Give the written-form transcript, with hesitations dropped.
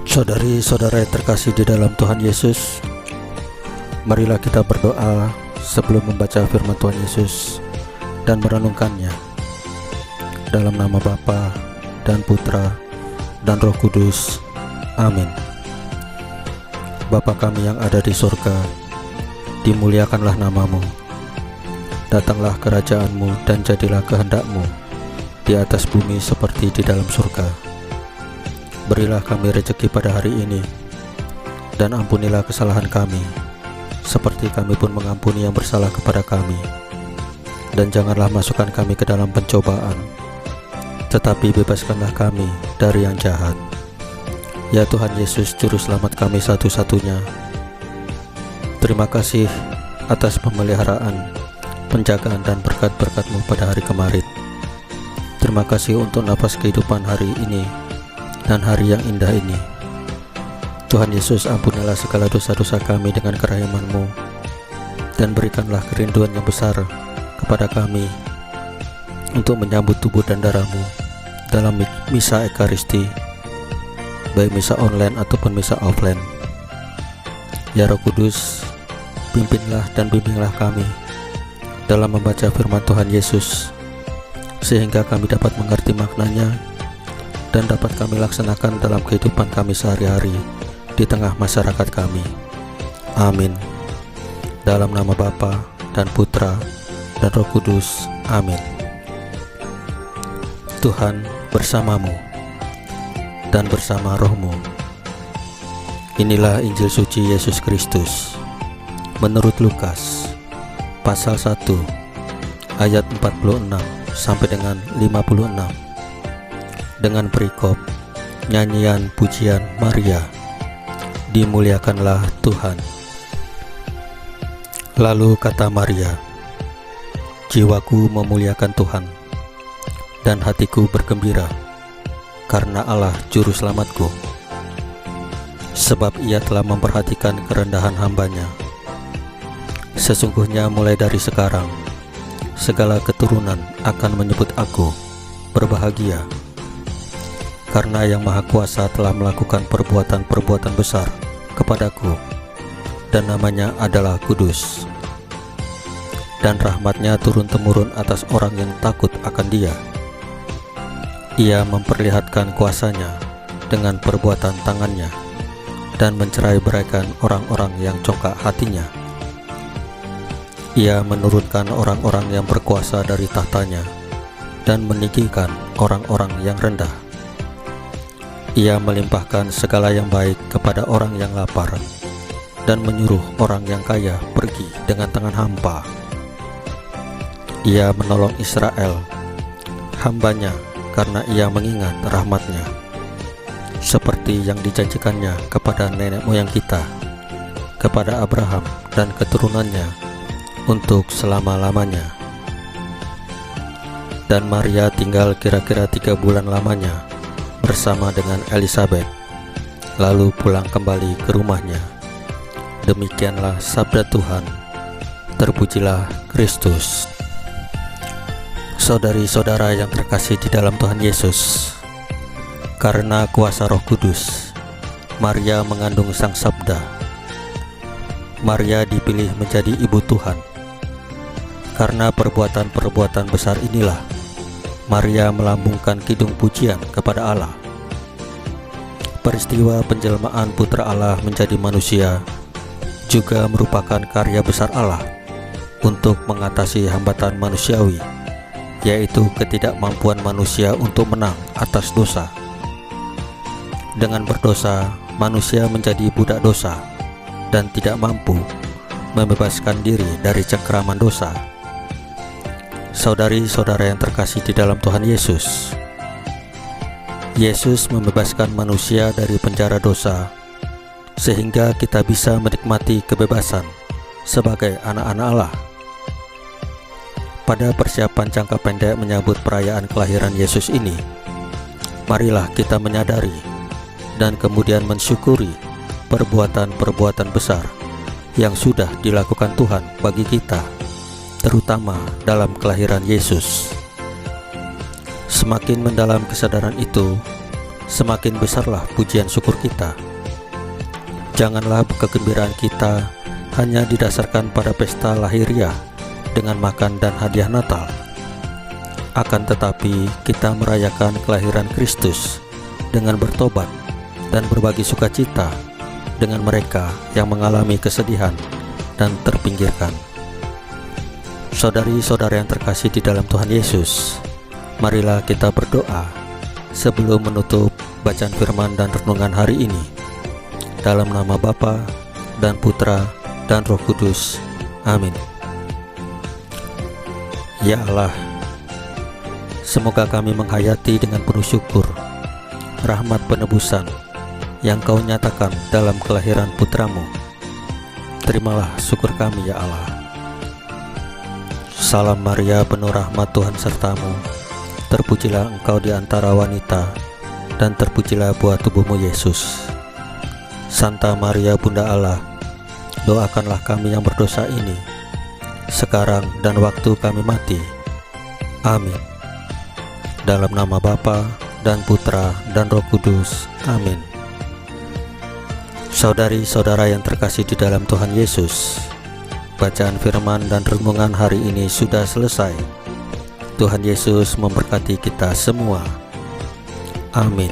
Saudari-saudara yang terkasih di dalam Tuhan Yesus, marilah kita berdoa sebelum membaca firman Tuhan Yesus dan merenungkannya. Dalam nama Bapa dan Putra dan Roh Kudus. Amin. Bapa kami yang ada di surga, dimuliakanlah namamu. Datanglah kerajaanmu dan jadilah kehendakmu di atas bumi seperti di dalam surga. Berilah kami rezeki pada hari ini, dan ampunilah kesalahan kami, seperti kami pun mengampuni yang bersalah kepada kami. Dan janganlah masukkan kami ke dalam pencobaan, tetapi bebaskanlah kami dari yang jahat. Ya Tuhan Yesus, Juru Selamat kami satu-satunya, terima kasih atas pemeliharaan, penjagaan dan berkat-berkat-Mu pada hari kemarin. Terima kasih untuk napas kehidupan hari ini dan hari yang indah ini. Tuhan Yesus, ampunilah segala dosa-dosa kami dengan kerahiman-Mu, dan berikanlah kerinduan yang besar kepada kami untuk menyambut tubuh dan darah-Mu dalam misa Ekaristi, baik misa online ataupun misa offline. Ya Roh Kudus, pimpinlah dan bimbinglah kami dalam membaca firman Tuhan Yesus, sehingga kami dapat mengerti maknanya dan dapat kami laksanakan dalam kehidupan kami sehari-hari di tengah masyarakat kami. Amin. Dalam nama Bapa dan Putra dan Roh Kudus. Amin. Tuhan bersamamu dan bersama rohmu. Inilah Injil suci Yesus Kristus menurut Lukas pasal 1 ayat 46 sampai dengan 56, dengan perikop nyanyian pujian Maria, dimuliakanlah Tuhan. Lalu kata Maria, jiwaku memuliakan Tuhan, dan hatiku bergembira karena Allah Juru Selamatku, sebab Ia telah memperhatikan kerendahan hamba-Nya. Sesungguhnya mulai dari sekarang segala keturunan akan menyebut aku berbahagia, karena Yang Maha Kuasa telah melakukan perbuatan-perbuatan besar kepadaku, dan namanya adalah kudus. Dan rahmat-Nya turun-temurun atas orang yang takut akan Dia. Ia memperlihatkan kuasa-Nya dengan perbuatan tangan-Nya, dan mencerai-beraikan orang-orang yang congkak hatinya. Ia menurunkan orang-orang yang berkuasa dari tahtanya, dan meninggikan orang-orang yang rendah. Ia melimpahkan segala yang baik kepada orang yang lapar, dan menyuruh orang yang kaya pergi dengan tangan hampa. Ia menolong Israel, hamba-Nya, karena Ia mengingat rahmat-Nya, seperti yang dijanjikannya kepada nenek moyang kita, kepada Abraham dan keturunannya untuk selama-lamanya. Dan Maria tinggal kira-kira 3 bulan lamanya bersama dengan Elisabet, lalu pulang kembali ke rumahnya. Demikianlah sabda Tuhan. Terpujilah Kristus. Saudari-saudara yang terkasih di dalam Tuhan Yesus, karena kuasa Roh Kudus, Maria mengandung Sang Sabda. Maria dipilih menjadi ibu Tuhan. Karena perbuatan-perbuatan besar inilah Maria melambungkan kidung pujian kepada Allah. Peristiwa penjelmaan Putra Allah menjadi manusia juga merupakan karya besar Allah untuk mengatasi hambatan manusiawi, yaitu ketidakmampuan manusia untuk menang atas dosa. Dengan berdosa, manusia menjadi budak dosa dan tidak mampu membebaskan diri dari cengkeraman dosa. Saudari-saudara yang terkasih di dalam Tuhan Yesus, Yesus membebaskan manusia dari penjara dosa, sehingga kita bisa menikmati kebebasan sebagai anak-anak Allah. Pada persiapan jangka pendek menyambut perayaan kelahiran Yesus ini, marilah kita menyadari dan kemudian mensyukuri perbuatan-perbuatan besar yang sudah dilakukan Tuhan bagi kita, terutama dalam kelahiran Yesus. Semakin mendalam kesadaran itu, semakin besarlah pujian syukur kita. Janganlah kegembiraan kita hanya didasarkan pada pesta lahiriah dengan makan dan hadiah Natal. Akan tetapi kita merayakan kelahiran Kristus dengan bertobat dan berbagi sukacita dengan mereka yang mengalami kesedihan dan terpinggirkan. Saudari-saudara yang terkasih di dalam Tuhan Yesus, marilah kita berdoa sebelum menutup bacaan firman dan renungan hari ini. Dalam nama Bapa dan Putra dan Roh Kudus. Amin. Ya Allah, semoga kami menghayati dengan penuh syukur rahmat penebusan yang Kau nyatakan dalam kelahiran Putramu. Terimalah syukur kami ya Allah. Salam Maria, penuh rahmat, Tuhan sertamu. Terpujilah engkau di antara wanita, dan terpujilah buah tubuhmu Yesus. Santa Maria Bunda Allah, doakanlah kami yang berdosa ini, sekarang dan waktu kami mati. Amin. Dalam nama Bapa dan Putra dan Roh Kudus. Amin. Saudari-saudara yang terkasih di dalam Tuhan Yesus, bacaan firman dan renungan hari ini sudah selesai. Tuhan Yesus memberkati kita semua. Amin.